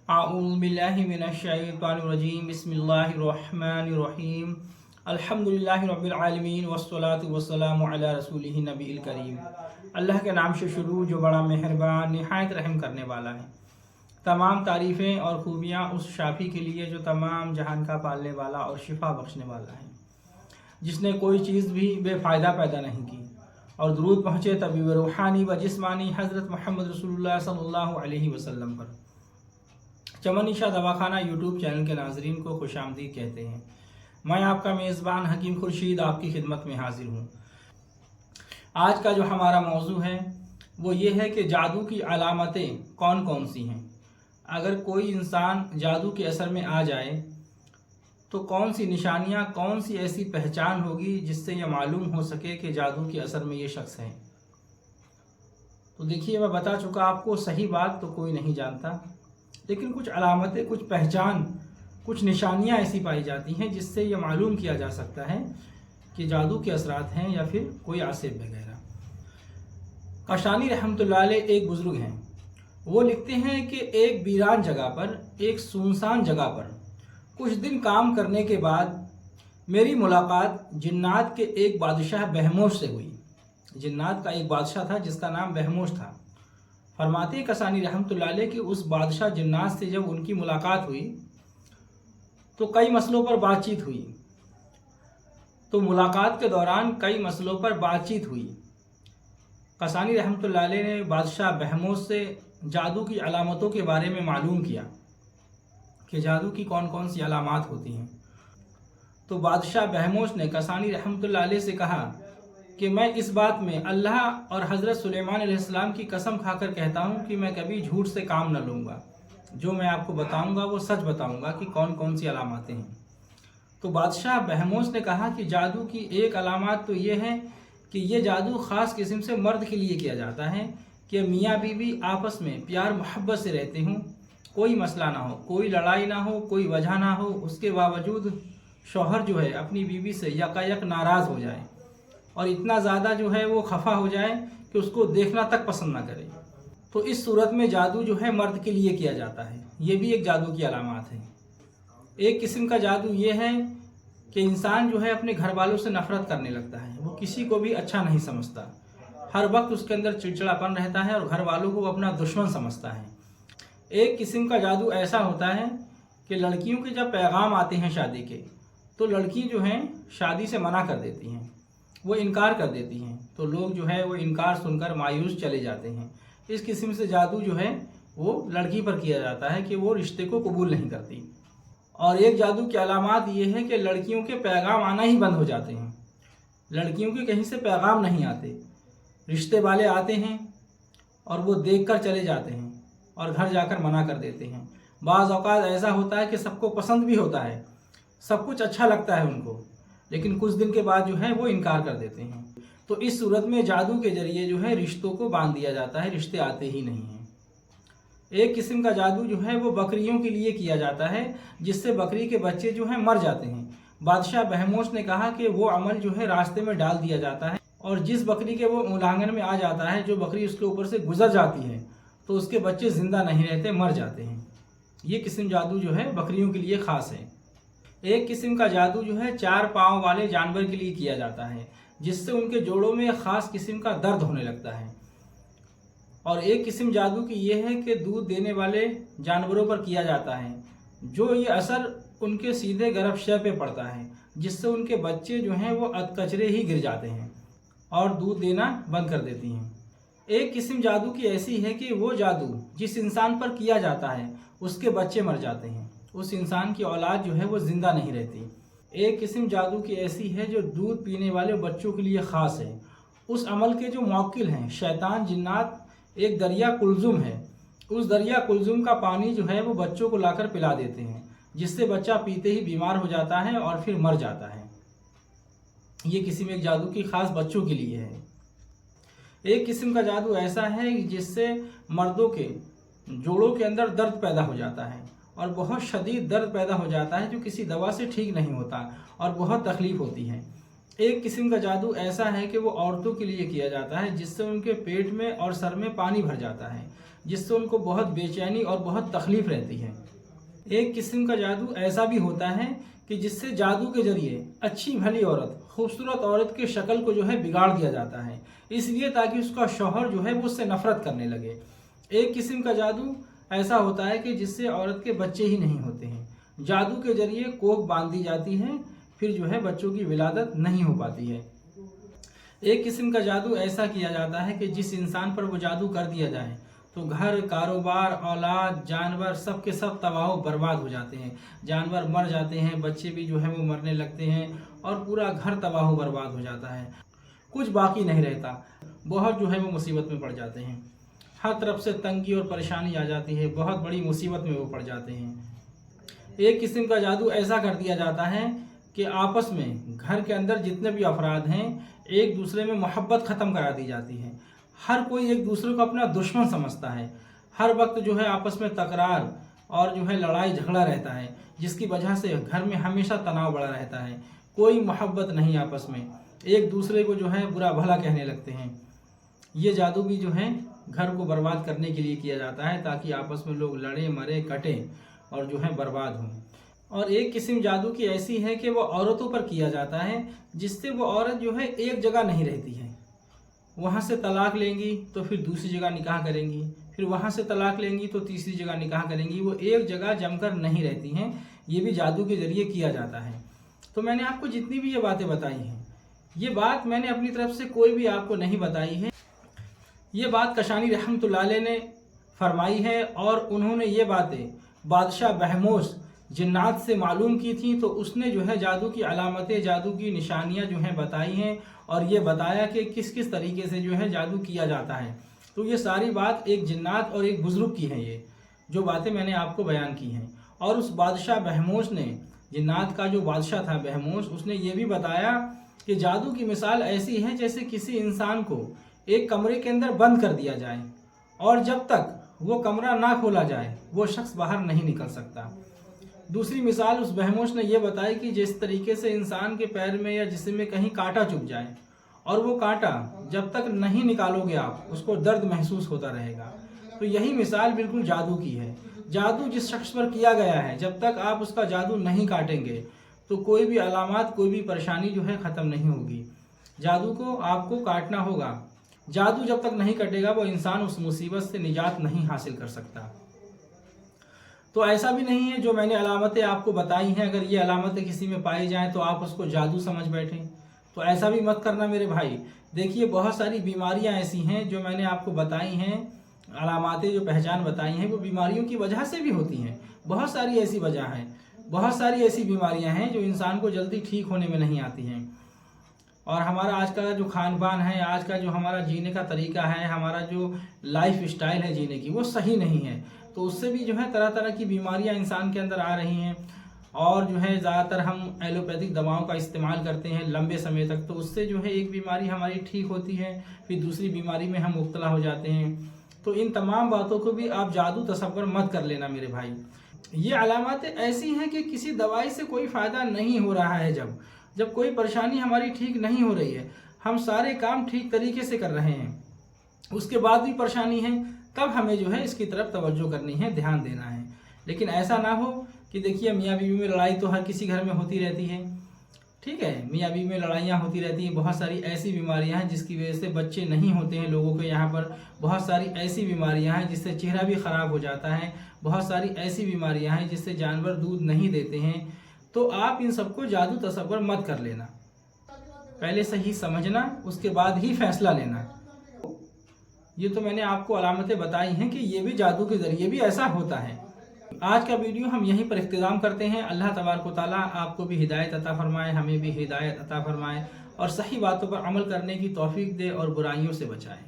अऊज़ु बिल्लाहि मिनश्शैतानिर्रजीम बिस्मिल्लाहिर्रहमानिर्रहीम अल्हम्दुलिल्लाहि रब्बिल आलमीन वस्सलातु वस्सलामु अला रसूलिहि नबील करीम। अल्लाह के नाम से शुरू जो बड़ा मेहरबान निहायत रहम करने वाला है। तमाम तारीफ़ें और खूबियाँ उस शाफ़ी के लिए जो तमाम जहान का पालने वाला और शिफा बख्शने वाला है, जिसने कोई चीज़ भी बेफ़ायदा पैदा नहीं की। और दुरूद पहुँचे तबीब रूहानी व जिस्मानी हज़रत मोहम्मद रसूलुल्लाह सल्लल्लाहु अलैहि वसल्लम पर। चमन इशा दवाखाना यूट्यूब चैनल के नाजरीन को खुशामदीद कहते हैं। मैं आपका मेज़बान हकीम खुर्शीद आपकी खिदमत में हाजिर हूँ। आज का जो हमारा मौजू है वो ये है कि जादू की अलामतें कौन कौन सी हैं। अगर कोई इंसान जादू के असर में आ जाए तो कौन सी निशानियाँ, कौन सी ऐसी पहचान होगी जिससे यह मालूम हो सके कि जादू के असर में ये शख्स है। तो देखिए, मैं बता चुका आपको, सही बात तो कोई नहीं जानता, लेकिन कुछ अलामतें, कुछ पहचान, कुछ निशानियां ऐसी पाई जाती हैं जिससे यह मालूम किया जा सकता है कि जादू के असरात हैं या फिर कोई आसिफ वगैरह। कशानी रहमतुल्लाह अलैह एक बुजुर्ग हैं, वो लिखते हैं कि एक वीरान जगह पर, एक सुनसान जगह पर कुछ दिन काम करने के बाद मेरी मुलाकात जिन्नात के एक बादशाह बहमोश से हुई। जिन्नात का एक बादशाह था जिसका नाम बहमोश था। फरमाते कसानी रहमतुल्लाह अलैह कि उस बादशाह जिन्नात से जब उनकी मुलाकात हुई तो कई मसलों पर बातचीत हुई। तो मुलाकात के दौरान कई मसलों पर बातचीत हुई। कसानी रहमतुल्लाह अलैह ने बादशाह बहमोश से जादू की अलामतों के बारे में मालूम किया कि जादू की कौन कौन सी अलामात होती हैं। तो बादशाह बहमोश ने कसानी रहमतुल्लाह अलैह से कहा कि मैं इस बात में अल्लाह और हज़रत सुलेमान अलैहिस्सलाम की कसम खाकर कहता हूँ कि मैं कभी झूठ से काम न लूँगा। जो मैं आपको बताऊँगा वो सच बताऊँगा कि कौन कौन सी अलामतें हैं। तो बादशाह बहमोश ने कहा कि जादू की एक अलामत तो ये है कि ये जादू ख़ास किस्म से मर्द के लिए किया जाता है कि मियाँ बीवी आपस में प्यार मोहब्बत से रहते हों, कोई मसला ना हो, कोई लड़ाई ना हो, कोई वजह ना हो, उसके बावजूद शौहर जो है अपनी बीवी से यकायक नाराज़ हो जाए और इतना ज़्यादा जो है वो खफा हो जाए कि उसको देखना तक पसंद ना करे। तो इस सूरत में जादू जो है मर्द के लिए किया जाता है। ये भी एक जादू की अलामत है। एक किस्म का जादू ये है कि इंसान जो है अपने घर वालों से नफरत करने लगता है, वो किसी को भी अच्छा नहीं समझता, हर वक्त उसके अंदर चिड़चिड़ापन रहता है और घर वालों को अपना दुश्मन समझता है। एक किस्म का जादू ऐसा होता है कि लड़कियों के जब पैगाम आते हैं शादी के, तो लड़की जो हैं शादी से मना कर देती हैं, वो इनकार कर देती हैं। तो लोग जो है वो इनकार सुनकर मायूस चले जाते हैं। इस किस्म से जादू जो है वो लड़की पर किया जाता है कि वो रिश्ते को कबूल नहीं करती। और एक जादू की अलामत ये है कि लड़कियों के पैगाम आना ही बंद हो जाते हैं। लड़कियों के कहीं से पैगाम नहीं आते, रिश्ते वाले आते हैं और वो देखकर चले जाते हैं और घर जाकर मना कर देते हैं। बाज़ औक़ात ऐसा होता है कि सबको पसंद भी होता है, सब कुछ अच्छा लगता है उनको, लेकिन कुछ दिन के बाद जो है वो इनकार कर देते हैं। तो इस सूरत में जादू के जरिए जो है रिश्तों को बांध दिया जाता है, रिश्ते आते ही नहीं हैं। एक किस्म का जादू जो है वो बकरियों के लिए किया जाता है, जिससे बकरी के बच्चे जो हैं मर जाते हैं। बादशाह बहमोश ने कहा कि वो अमल जो है रास्ते में डाल दिया जाता है और जिस बकरी के वो उल्लंघन में आ जाता है, जो बकरी उसके ऊपर से गुजर जाती है, तो उसके बच्चे ज़िंदा नहीं रहते, मर जाते हैं। ये किस्म जादू जो है बकरियों के लिए ख़ास है। एक किस्म का जादू जो है 4 पाँव वाले जानवर के लिए किया जाता है, जिससे उनके जोड़ों में ख़ास किस्म का दर्द होने लगता है। और एक किस्म जादू की ये है कि दूध देने वाले जानवरों पर किया जाता है, जो ये असर उनके सीधे गर्भाशय पे पड़ता है, जिससे उनके बच्चे जो हैं वो अधकचरे ही गिर जाते हैं और दूध देना बंद कर देती हैं। एक किस्म जादू की ऐसी है कि वो जादू जिस इंसान पर किया जाता है उसके बच्चे मर जाते हैं, उस इंसान की औलाद जो है वो ज़िंदा नहीं रहती। एक किस्म जादू की ऐसी है जो दूध पीने वाले बच्चों के लिए ख़ास है। उस अमल के जो मौक्किल हैं शैतान जिन्नात, एक दरिया कुलजुम है, उस दरिया कुलजुम का पानी जो है वो बच्चों को लाकर पिला देते हैं, जिससे बच्चा पीते ही बीमार हो जाता है और फिर मर जाता है। ये किस्म एक जादू की ख़ास बच्चों के लिए है। एक किस्म का जादू ऐसा है जिससे मर्दों के जोड़ों के अंदर दर्द पैदा हो जाता है और बहुत शदीद दर्द पैदा हो जाता है, जो किसी दवा से ठीक नहीं होता और बहुत तकलीफ़ होती है। एक किस्म का जादू ऐसा है कि वो औरतों के लिए किया जाता है, जिससे उनके पेट में और सर में पानी भर जाता है, जिससे उनको बहुत बेचैनी और बहुत तकलीफ रहती है। एक किस्म का जादू ऐसा भी होता है कि जिससे जादू के जरिए अच्छी भली औरत, खूबसूरत औरत के शक्ल को जो है बिगाड़ दिया जाता है, इसलिए ताकि उसका शौहर जो है वो उससे नफरत करने लगे। एक किस्म का जादू ऐसा होता है कि जिससे औरत के बच्चे ही नहीं होते हैं। जादू के जरिए कोख बांध दी जाती है, फिर जो है बच्चों की विलादत नहीं हो पाती है। एक किस्म का जादू ऐसा किया जाता है कि जिस इंसान पर वो जादू कर दिया जाए तो घर, कारोबार, औलाद, जानवर सब के सब तबाह बर्बाद हो जाते हैं। जानवर मर जाते हैं, बच्चे भी जो है वो मरने लगते हैं और पूरा घर तबाह बर्बाद हो जाता है, कुछ बाकी नहीं रहता। बहुत जो है वो मुसीबत में पड़ जाते हैं, हर तरफ से तंगी और परेशानी आ जाती है, बहुत बड़ी मुसीबत में वो पड़ जाते हैं। एक किस्म का जादू ऐसा कर दिया जाता है कि आपस में घर के अंदर जितने भी अफराद हैं एक दूसरे में मोहब्बत ख़त्म करा दी जाती है। हर कोई एक दूसरे को अपना दुश्मन समझता है। हर वक्त जो है आपस में तकरार और जो है लड़ाई झगड़ा रहता है, जिसकी वजह से घर में हमेशा तनाव बढ़ा रहता है। कोई मोहब्बत नहीं, आपस में एक दूसरे को जो है बुरा भला कहने लगते हैं। ये जादू भी जो है घर को बर्बाद करने के लिए किया जाता है, ताकि आपस में लोग लड़े, मरे, कटे और जो है बर्बाद हों। और एक किस्म जादू की ऐसी है कि वो औरतों पर किया जाता है, जिससे वो औरत जो है एक जगह नहीं रहती है। वहाँ से तलाक लेंगी तो फिर दूसरी जगह निकाह करेंगी, फिर वहाँ से तलाक लेंगी तो तीसरी जगह निकाह करेंगी। वो एक जगह जमकर नहीं रहती हैं। ये भी जादू के जरिए किया जाता है। तो मैंने आपको जितनी भी ये बातें बताई हैं, ये बात मैंने अपनी तरफ से कोई भी आपको नहीं बताई है। ये बात कशानी रहमतुल्लाह अलैह ने फरमाई है और उन्होंने ये बातें बादशाह बहमोस जिन्नात से मालूम की थी। तो उसने जो है जादू की अलामतें, जादू की निशानियां जो हैं बताई हैं और ये बताया कि किस किस तरीके से जो है जादू किया जाता है। तो ये सारी बात एक जिन्नात और एक बुजुर्ग की है, ये जो बातें मैंने आपको बयान की हैं। और उस बादशाह बहमोस ने, जिन्नात का जो बादशाह था बहमोस, उसने ये भी बताया कि जादू की मिसाल ऐसी है जैसे किसी इंसान को एक कमरे के अंदर बंद कर दिया जाए और जब तक वो कमरा ना खोला जाए वो शख्स बाहर नहीं निकल सकता। दूसरी मिसाल उस बहमोश ने यह बताई कि जिस तरीके से इंसान के पैर में या जिस्म में कहीं कांटा चुभ जाए और वो कांटा जब तक नहीं निकालोगे आप, उसको दर्द महसूस होता रहेगा। तो यही मिसाल बिल्कुल जादू की है। जादू जिस शख्स पर किया गया है, जब तक आप उसका जादू नहीं काटेंगे तो कोई भी अलामत, कोई भी परेशानी जो है ख़त्म नहीं होगी। जादू को आपको काटना होगा। जादू जब तक नहीं कटेगा वो इंसान उस मुसीबत से निजात नहीं हासिल कर सकता। तो ऐसा भी नहीं है जो मैंने अलामतें आपको बताई हैं, अगर ये अलामतें किसी में पाई जाएं तो आप उसको जादू समझ बैठें, तो ऐसा भी मत करना मेरे भाई। देखिए बहुत सारी बीमारियां ऐसी हैं जो मैंने आपको बताई हैं, अलामतें जो पहचान बताई हैं वो बीमारियों की वजह से भी होती हैं। बहुत सारी ऐसी वजह हैं, बहुत सारी ऐसी बीमारियां हैं जो इंसान को जल्दी ठीक होने में नहीं आती हैं। और हमारा आज का जो खान पान है, आज का जो हमारा जीने का तरीका है, हमारा जो लाइफ स्टाइल है जीने की, वो सही नहीं है। तो उससे भी जो है तरह तरह की बीमारियां इंसान के अंदर आ रही हैं। और जो है ज़्यादातर हम एलोपैथिक दवाओं का इस्तेमाल करते हैं लंबे समय तक, तो उससे जो है एक बीमारी हमारी ठीक होती है, फिर दूसरी बीमारी में हम मुब्तला हो जाते हैं। तो इन तमाम बातों को भी आप जादू तसव्वुर मत कर लेना मेरे भाई। ये अलामतें ऐसी हैं कि किसी दवाई से कोई फ़ायदा नहीं हो रहा है। जब कोई परेशानी हमारी ठीक नहीं हो रही है, हम सारे काम ठीक तरीके से कर रहे हैं, उसके बाद भी परेशानी है, तब हमें जो है इसकी तरफ तवज्जो करनी है, ध्यान देना है। लेकिन ऐसा ना हो कि देखिए मियाँ बीवी में लड़ाई तो हर किसी घर में होती रहती है, ठीक है, मियाँ बीवी में लड़ाइयाँ होती रहती हैं। बहुत सारी ऐसी बीमारियाँ हैं जिसकी वजह से बच्चे नहीं होते हैं लोगों के यहाँ पर। बहुत सारी ऐसी बीमारियाँ हैं जिससे चेहरा भी ख़राब हो जाता है। बहुत सारी ऐसी बीमारियाँ हैं जिससे जानवर दूध नहीं देते हैं। तो आप इन सबको जादू तसव्वुर मत कर लेना, पहले सही समझना, उसके बाद ही फैसला लेना। ये तो मैंने आपको अलामतें बताई हैं कि ये भी जादू के ज़रिए भी ऐसा होता है। आज का वीडियो हम यहीं पर इख्तिताम करते हैं। अल्लाह तबारक व तआला आपको भी हिदायत अता फरमाए, हमें भी हिदायत अता फरमाए और सही बातों पर अमल करने की तौफीक दे और बुराइयों से बचाए।